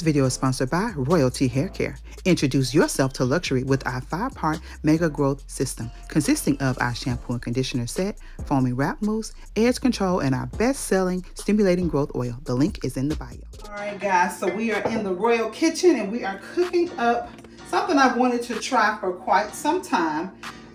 This video is sponsored by Royalty Hair Care. Introduce yourself to luxury with our 5-part Mega Growth System, consisting of our shampoo and conditioner set, foaming wrap mousse, edge control, and our best-selling stimulating growth oil. The link is in the bio. All right, guys, so we are in the royal kitchen and we are cooking up something I've wanted to try for quite some time.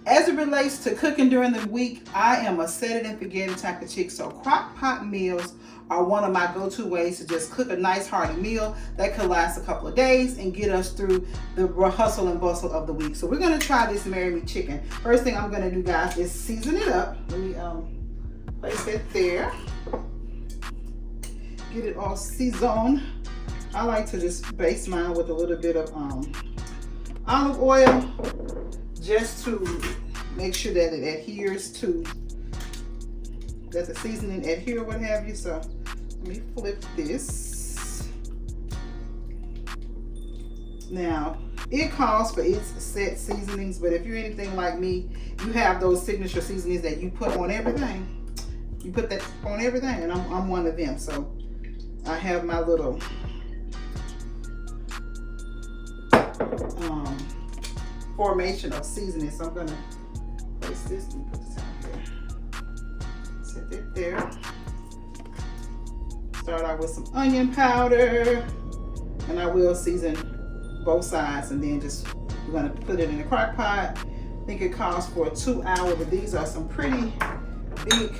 As it relates to cooking during the week, I am a set it and forget it type of chick, so crock pot meals are one of my go-to ways to just cook a nice hearty meal that could last a couple of days and get us through the hustle and bustle of the week. So we're gonna try this Marry Me chicken. First thing I'm gonna do, guys, is season it up. Let me place it there. Get it all seasoned. I like to just base mine with a little bit of olive oil, just to make sure that it adheres to, that the seasoning adhere, what have you. So let me flip this. Now, it calls for its set seasonings, but if you're anything like me, you have those signature seasonings that you put on everything. You put that on everything, and I'm one of them. So I have my little formation of seasoning. So I'm gonna place this and put this out there. Set it there. Start out with some onion powder, and I will season both sides, and then just we're gonna put it in a crock pot. I think it calls for 2 hours, but these are some pretty big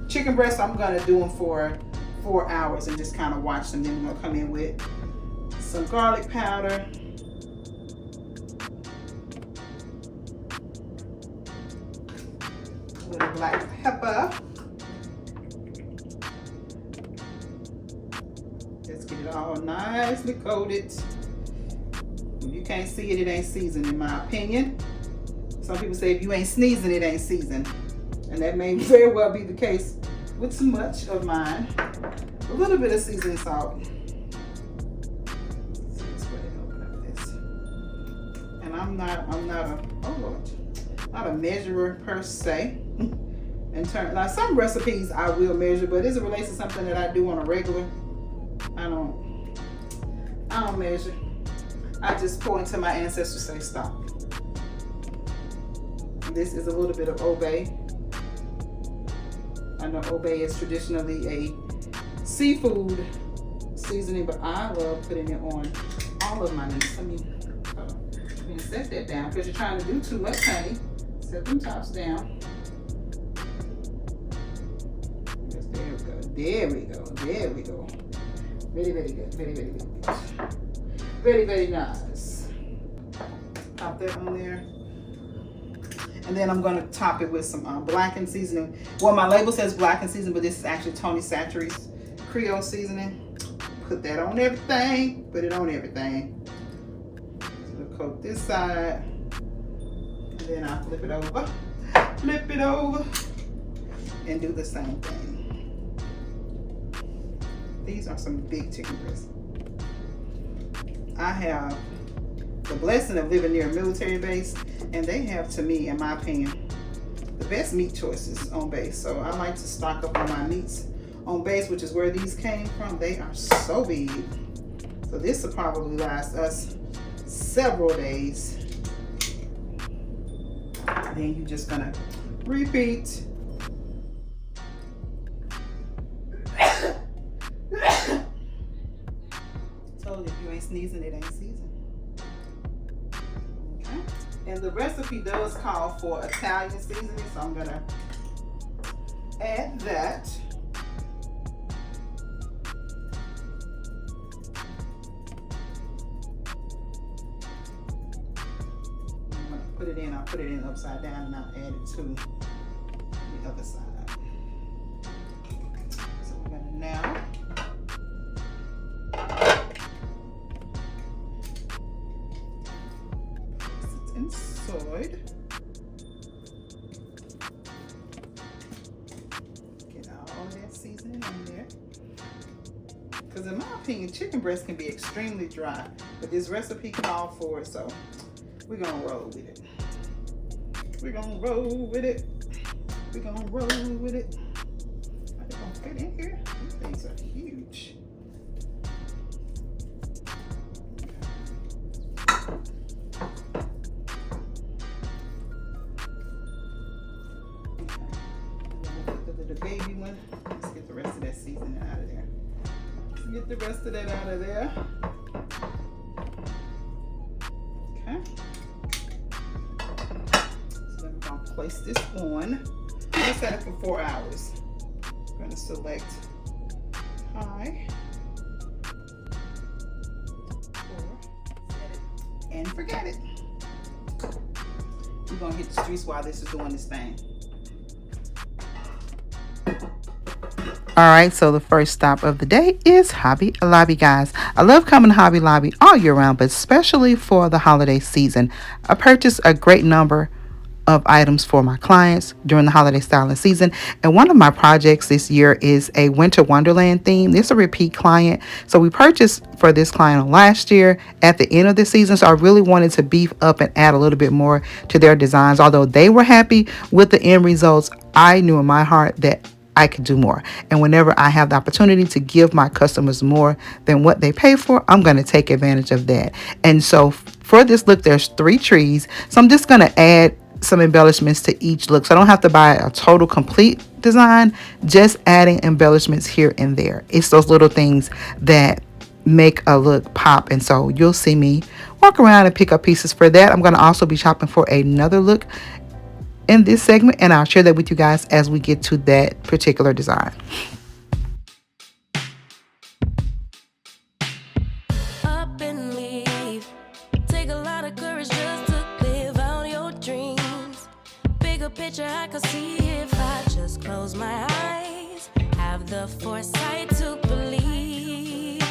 chicken breasts. I'm gonna do them for 4 hours and just kind of watch them. Then we're gonna come in with some garlic powder. A little black pepper. Just get it all nicely coated. If you can't see it, it ain't seasoned, in my opinion. Some people say if you ain't sneezing, it ain't seasoned. And that may very well be the case with so much of mine. A little bit of seasoning salt. Let's go ahead and open up this. And I'm not a, oh Lord, not a measurer per se. Now some recipes I will measure, but as it relates to something that I do on a regular, I don't measure. I just point to my ancestors, say stop. This is a little bit of obey. I know obey is traditionally a seafood seasoning, but I love putting it on all of my meats. Let me set that down, because you're trying to do too much, honey. Set them tops down. Yes, there we go. There we go. There we go. Very, very good. Very, very good. Very, very nice. Pop that on there. And then I'm going to top it with some blackened seasoning. Well, my label says blackened seasoning, but this is actually Tony Chachere's Creole seasoning. Put that on everything. Put it on everything. So we'll coat this side. And then I'll flip it over. Flip it over. And do the same thing. These are some big chicken breasts. I have the blessing of living near a military base, and they have, to me, in my opinion, the best meat choices on base. So I like to stock up on my meats on base, which is where these came from. They are so big. So this will probably last us several days. Then you're just gonna repeat. Told you, if you ain't sneezing, it ain't seasoned. Okay. And the recipe does call for Italian seasoning, so I'm gonna add that. I'm gonna put it in. I'll put it in upside down, and I'll add it to the other side. So we're gonna now inside. Get all that seasoning in there. Because in my opinion, chicken breast can be extremely dry, but this recipe called for it, so we're gonna roll with it. We're gonna roll with it. We're gonna roll with it. Are they gonna fit in here? These things are huge. the baby one. Let's get the rest of that seasoning out of there. Let's get the rest of that out of there. Okay. So then we're going to place this on. I'm set it for 4 hours. I'm going to select high. And forget it. We're gonna hit the streets while this is doing this thing. Alright, so the first stop of the day is Hobby Lobby, guys. I love coming to Hobby Lobby all year round, but especially for the holiday season. I purchased a great number of items for my clients during the holiday styling season, and one of my projects this year is a winter wonderland theme. This is a repeat client, so we purchased for this client last year at the end of the season, so I really wanted to beef up and add a little bit more to their designs. Although they were happy with the end results, I knew in my heart that I could do more, and whenever I have the opportunity to give my customers more than what they pay for, I'm going to take advantage of that. And so for this look, there's 3 trees, so I'm just going to add some embellishments to each look, so I don't have to buy a total complete design, just adding embellishments here and there. It's those little things that make a look pop, and so you'll see me walk around and pick up pieces for that. I'm going to also be shopping for another look in this segment, and I'll share that with you guys as we get to that particular design. Up and leave. Take a lot of courage just to live out your dreams. Bigger picture I could see if I just close my eyes. Have the foresight to believe.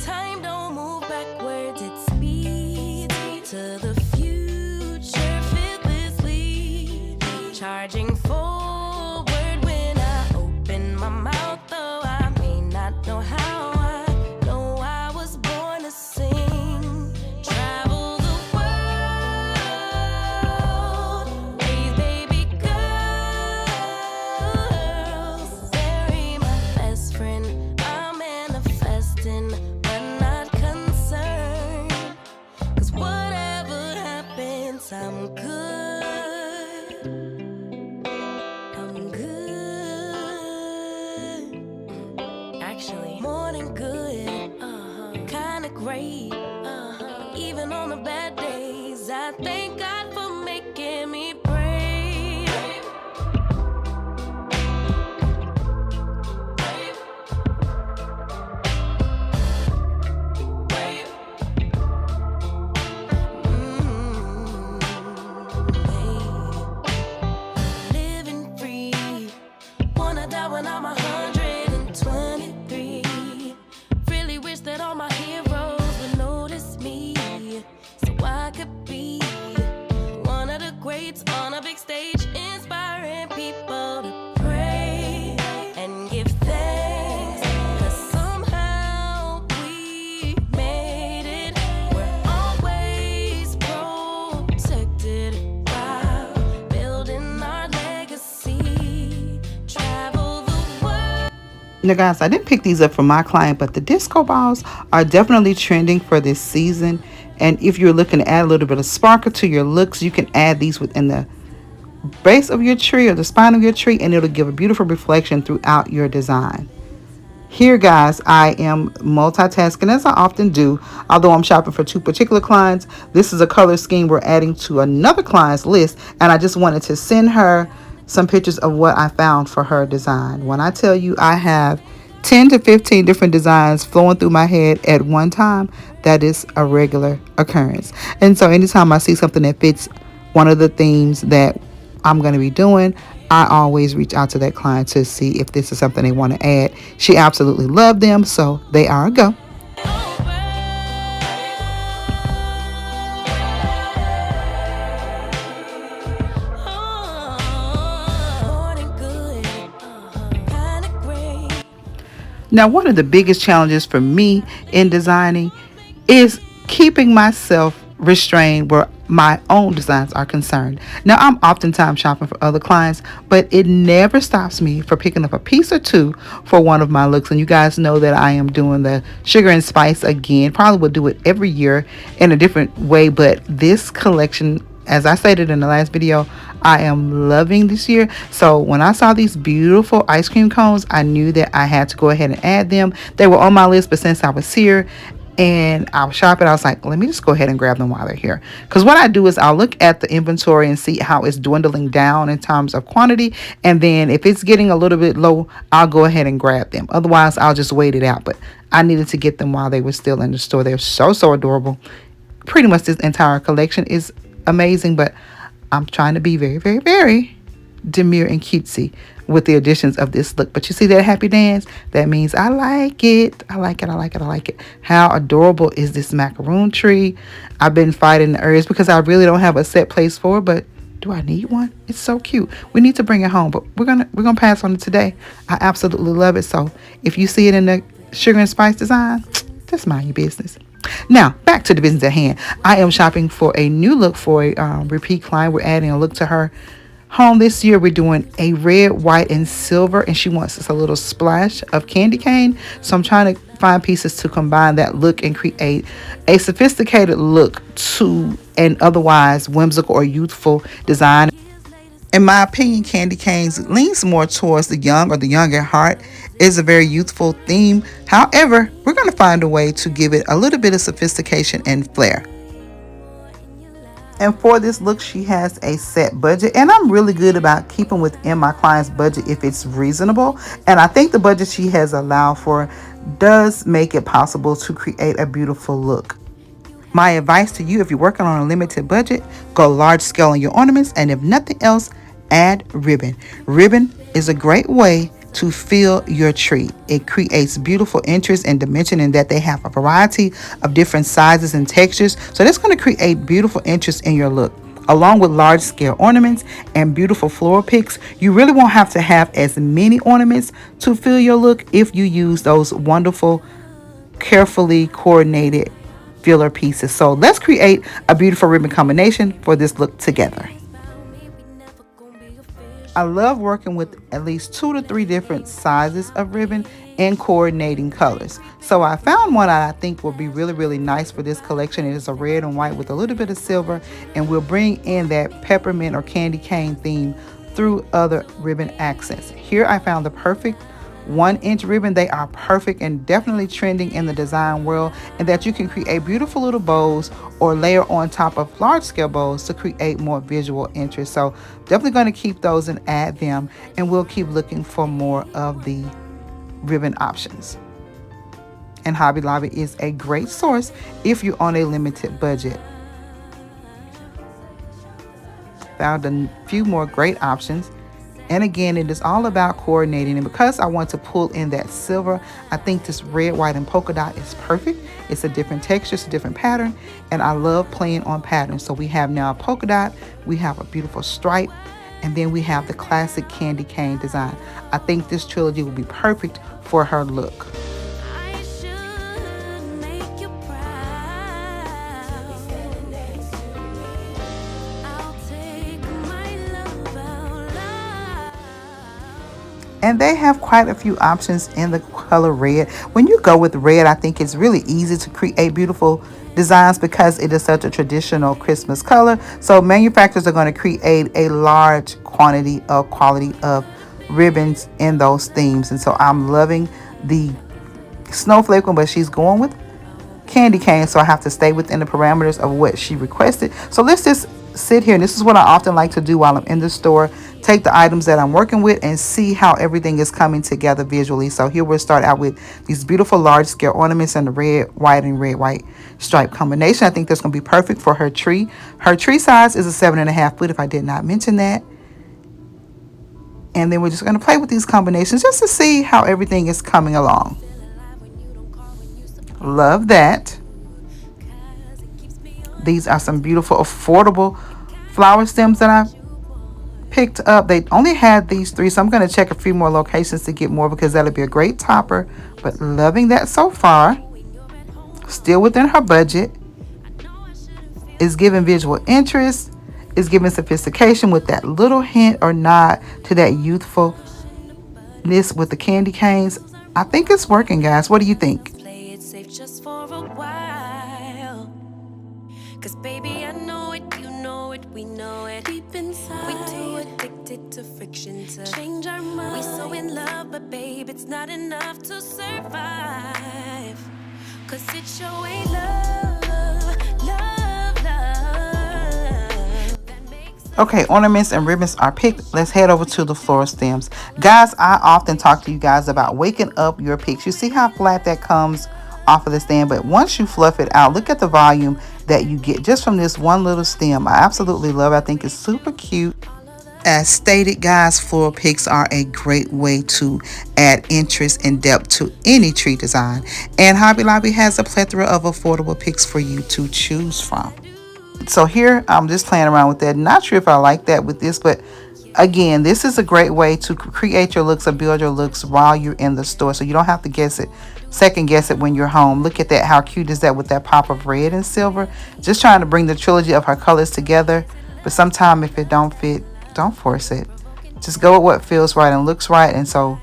Time don't move backwards, it speeds to the future fearlessly. Charging forward when I open my mouth, though I may not know how. I know I was born to sing. Travel the world, raise baby girls. Bury my best friend, I'm manifesting, but not concerned. 'Cause whatever happens, I'm good. I'm good. Actually, more than good. Kinda great. Even on the bad days, I thank God for making me brave. Living free. Wanna die when I'm 123. Really wish that all my heroes would notice me, so I could be one of the greats on a big stage, inspiring people to pray and give thanks. 'Cause somehow we made it. We're always protected while building our legacy. Travel the world. Now guys, I didn't pick these up for my client, but the disco balls are definitely trending for this season. And if you're looking to add a little bit of sparkle to your looks, you can add these within the base of your tree or the spine of your tree, and it'll give a beautiful reflection throughout your design. Here guys, I am multitasking as I often do. Although I'm shopping for 2 particular clients, this is a color scheme we're adding to another client's list, and I just wanted to send her some pictures of what I found for her design. When I tell you I have 10 to 15 different designs flowing through my head at one time, that is a regular occurrence. And so anytime I see something that fits one of the themes that I'm going to be doing, I always reach out to that client to see if this is something they want to add. She absolutely loved them, so they are a go. Now, one of the biggest challenges for me in designing is keeping myself restrained where my own designs are concerned. Now, I'm oftentimes shopping for other clients, but it never stops me for picking up a piece or 2 for one of my looks. And you guys know that I am doing the sugar and spice again. Probably will do it every year in a different way, but this collection as I stated in the last video, I am loving this year. So when I saw these beautiful ice cream cones, I knew that I had to go ahead and add them. They were on my list, but since I was here and I was shopping, I was like, let me just go ahead and grab them while they're here. Because what I do is I'll look at the inventory and see how it's dwindling down in terms of quantity. And then if it's getting a little bit low, I'll go ahead and grab them. Otherwise, I'll just wait it out. But I needed to get them while they were still in the store. They're so, so adorable. Pretty much this entire collection is amazing, but I'm trying to be very, very, very demure and cutesy with the additions of this look. But you see that happy dance? That means I like it. I like it. I like it. I like it. How adorable is this macaroon tree? I've been fighting the urge because I really don't have a set place for it, but do I need one? It's so cute. We need to bring it home, but we're gonna pass on it today. I absolutely love it. So if you see it in the sugar and spice design, just mind your business. Now, back to the business at hand. I am shopping for a new look for a repeat client. We're adding a look to her home this year. We're doing a red, white, and silver, and she wants us a little splash of candy cane. So I'm trying to find pieces to combine that look and create a sophisticated look to an otherwise whimsical or youthful design. In my opinion, candy canes leans more towards the young or the young at heart. Is a very youthful theme. However, we're going to find a way to give it a little bit of sophistication and flair. And for this look, she has a set budget, and I'm really good about keeping within my client's budget if it's reasonable. And I think the budget she has allowed for does make it possible to create a beautiful look. My advice to you, if you're working on a limited budget, go large scale on your ornaments, and if nothing else, add ribbon. Ribbon is a great way to fill your tree. It creates beautiful interest and dimension in that they have a variety of different sizes and textures. So that's going to create beautiful interest in your look. Along with large scale ornaments and beautiful floral picks, you really won't have to have as many ornaments to fill your look if you use those wonderful, carefully coordinated filler pieces. So let's create a beautiful ribbon combination for this look together. I love working with at least 2 to 3 different sizes of ribbon and coordinating colors. So I found one that I think will be really, really nice for this collection. It is a red and white with a little bit of silver, and we'll bring in that peppermint or candy cane theme through other ribbon accents. Here I found the perfect 1-inch ribbon. They are perfect and definitely trending in the design world, and that you can create beautiful little bows or layer on top of large scale bows to create more visual interest. So definitely going to keep those and add them, and we'll keep looking for more of the ribbon options. And Hobby Lobby is a great source if you're on a limited budget. Found a few more great options. And again, it is all about coordinating. And because I want to pull in that silver, I think this red, white, and polka dot is perfect. It's a different texture, it's a different pattern, and I love playing on patterns. So we have now a polka dot, we have a beautiful stripe, and then we have the classic candy cane design. I think this trilogy will be perfect for her look. And they have quite a few options in the color red. When you go with red, I think it's really easy to create beautiful designs because it is such a traditional Christmas color. So manufacturers are going to create a large quality of ribbons in those themes. And so I'm loving the snowflake one, but she's going with candy cane, so I have to stay within the parameters of what she requested. So let's just sit here, and this is what I often like to do while I'm in the store. Take the items that I'm working with and see how everything is coming together visually. So here we'll start out with these beautiful large scale ornaments and the red, white, and red, white stripe combination. I think that's going to be perfect for her tree. Her tree size is a 7.5 foot, if I did not mention that. And then we're just going to play with these combinations just to see how everything is coming along. Love that. These are some beautiful, affordable flower stems that I picked up. They only had these 3, so I'm going to check a few more locations to get more because that'll be a great topper. But loving that so far. Still within her budget. Is giving visual interest. Is giving sophistication with that little hint or nod to that youthfulness with the candy canes. I think it's working, guys. What do you think? Just for a while, 'cause baby, I know it, you know it, we it deep inside. We too addicted to friction to change our mind. We so in love, but babe, it's not enough to survive. Cause it sure ain't love, love, love. That makes us Okay, ornaments and ribbons are picked. Let's head over to the floral stems. Guys, I often talk to you guys about waking up your picks. You see how flat that comes off of the stem, but once you fluff it out, look at the volume that you get just from this one little stem. I absolutely love it. I think it's super cute. As stated, guys, floral picks are a great way to add interest and depth to any tree design. And Hobby Lobby has a plethora of affordable picks for you to choose from. So here I'm just playing around with that. Not sure if I like that with this, but again, this is a great way to create your looks or build your looks while you're in the store, so you don't have to second guess it when you're home. Look at that, how cute is that with that pop of red and silver? Just trying to bring the trilogy of her colors together. But sometimes if it don't fit, don't force it. Just go with what feels right and looks right. And so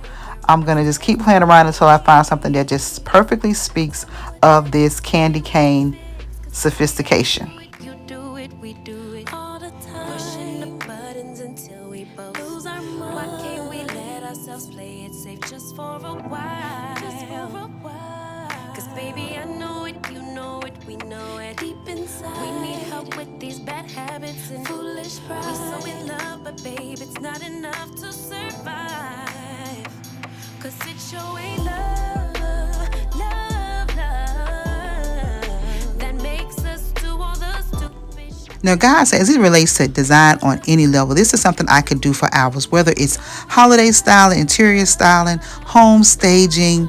I'm gonna just keep playing around until I find something that just perfectly speaks of this candy cane sophistication. you do it, we do it all the time. Pushing the buttons until we both lose our mind. Why can't we let ourselves play it safe just for a while? Just for a while. Cause baby, I know it, you know it, we know it deep inside. We need help with these bad habits and foolish pride. We so in love, but babe, it's not enough to survive. Cause it sure ain't love, love, love. That makes us do all the stupid shit. Now, guys, as it relates to design on any level, this is something I could do for hours, whether it's holiday styling, interior styling, home staging,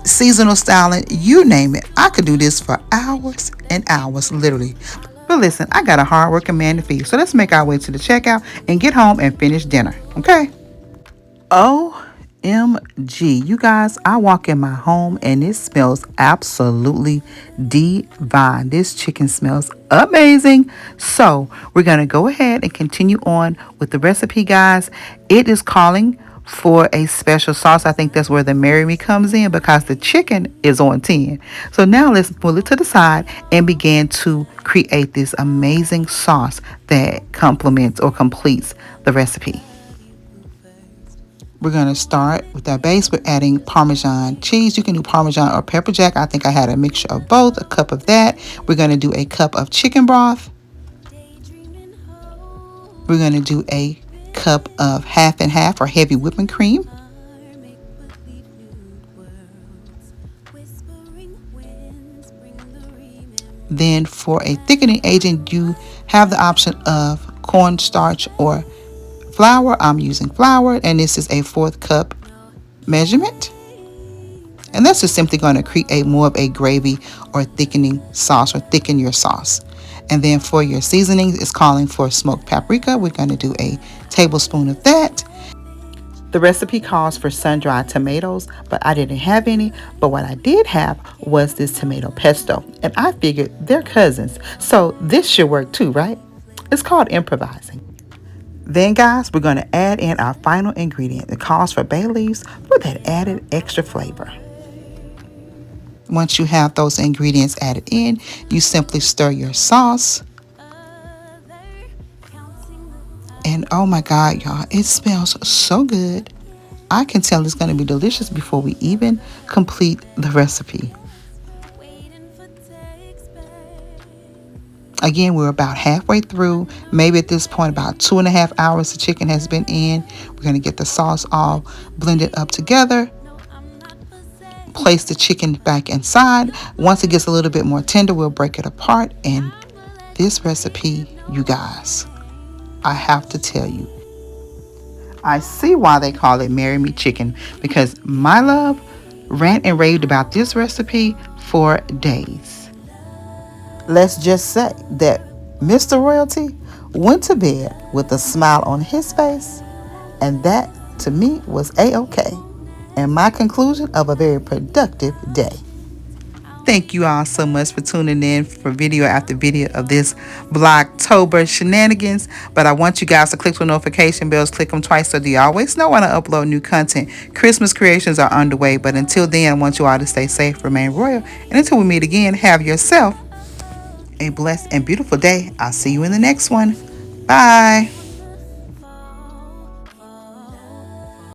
seasonal styling, you name it. I could do this for hours and hours, literally. But listen, I got a hard-working man to feed, so let's make our way to the checkout and get home and finish dinner, okay? OMG, you guys, I walk in my home and it smells absolutely divine. This chicken smells amazing. So we're going to go ahead and continue on with the recipe, guys. It is calling for a special sauce. I think that's where the Marry Me comes in because the chicken is on 10. So now let's pull it to the side and begin to create this amazing sauce that complements or completes the recipe. We're going to start with our base. We're adding Parmesan cheese. You can do Parmesan or pepper jack. I think I had a mixture of both, a cup of that. We're going to do a cup of chicken broth. We're going to do a cup of half and half or heavy whipping cream. Then for a thickening agent, you have the option of cornstarch or flour. I'm using flour, and this is a 1/4 cup measurement. And that's just simply going to create more of a gravy or thickening sauce, or thicken your sauce. And then for your seasonings, it's calling for smoked paprika. We're going to do a tablespoon of that. The recipe calls for sun-dried tomatoes, but I didn't have any. But what I did have was this tomato pesto, and I figured they're cousins, so this should work too, right? It's called improvising. Then, guys, we're going to add in our final ingredient. It calls for bay leaves for that added extra flavor. Once you have those ingredients added in, you simply stir your sauce. And oh my God, y'all, it smells so good. I can tell it's going to be delicious before we even complete the recipe. Again, we're about halfway through. Maybe at this point, about 2.5 hours the chicken has been in. We're going to get the sauce all blended up together. Place the chicken back inside. Once it gets a little bit more tender, we'll break it apart. And this recipe, you guys, I have to tell you, I see why they call it Marry Me Chicken, because my love rant and raved about this recipe for days. Let's just say that Mr. Royalty went to bed with a smile on his face, and that to me was a-okay, and my conclusion of a very productive day. Thank you all so much for tuning in for video after video of this Blocktober shenanigans. But I want you guys to click the notification bells, click them twice so that you always know when I upload new content. Christmas creations are underway, but until then, I want you all to stay safe, remain royal, and until we meet again, have yourself a blessed and beautiful day. I'll see you in the next one. Bye.